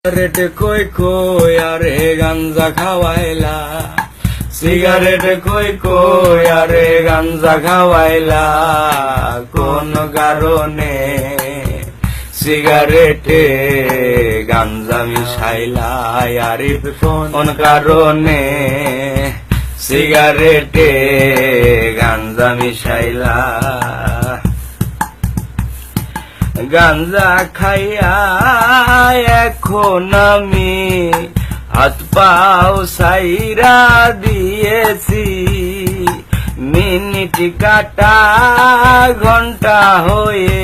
Cigarette কই কই আরে গাঞ্জা খাওয়াইলা, সিগারেট কই কই আরে গাঞ্জা খাওয়াইলা, কোন কারণে সিগারেটে গাঞ্জা মিশাইলা, আরিফ কোন কারণে সিগারেটে গাঞ্জা মিশাইলা। গাঞ্জা খাইয়া এখন আমি হাত পাও সাইরা দিয়েছি, মিনিট কাটা ঘন্টা হয়ে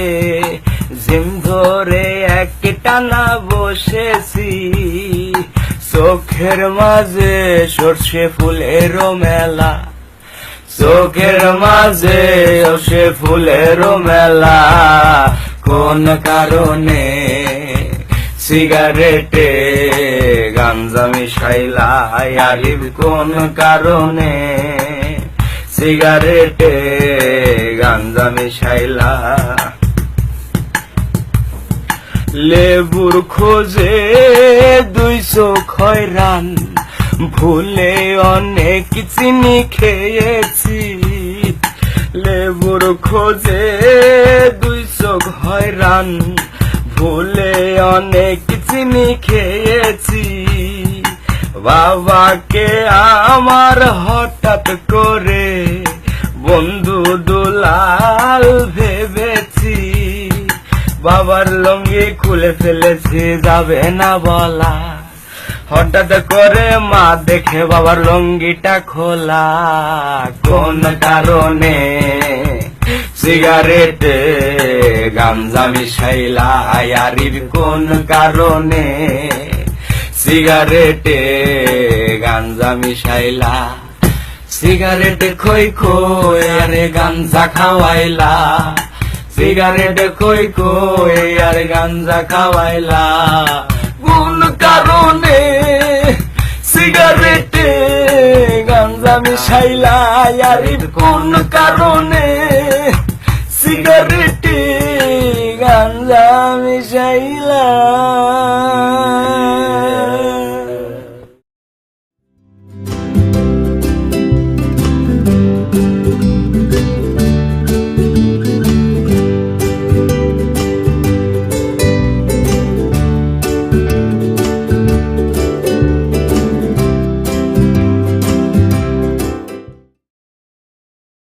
জিম ধরে একটানা বসেছি, চোখের মাঝে সর্ষে ফুলেরও মেলা, চোখের মাঝে সর্ষে ফুলেরও মেলা, কোন কারণে সিগারেটে গাঞ্জা মিশাইলা, আরিফ কোন কারণে সিগারেটে গাঞ্জা মিশাইলা। লেবুর খোঁজে 200 খয়রান, ভুলে অনেক চিনি খেয়েছি, লেবুর খোঁজে 200 খয়রান, ভুলে অনেক চিনি খেয়েছি, বাবাকে আমার হঠাৎ করে বন্ধু দুলাল ভেবেছি, বাবার লুঙ্গি খুলে ফেলেছি যাবে না বলা, হঠাৎ করে মা দেখে বাবার লুঙ্গিটা খোলা, কোন কারণে সিগারেটে গাঞ্জা মিশাইলা, আরিফ কোন কারণে সিগারেটে গাঞ্জা মিশাইলা। সিগারেট খই খই আরে গাঞ্জা খাওয়াইলা, সিগারেট খই খই আর গাঞ্জা খাওয়াইলা, কোন কারণে সিগারেটে গাঞ্জা মিশাইলা, আরিফ কোন কারণে সিগারেটে গাঞ্জা মিশাইলা।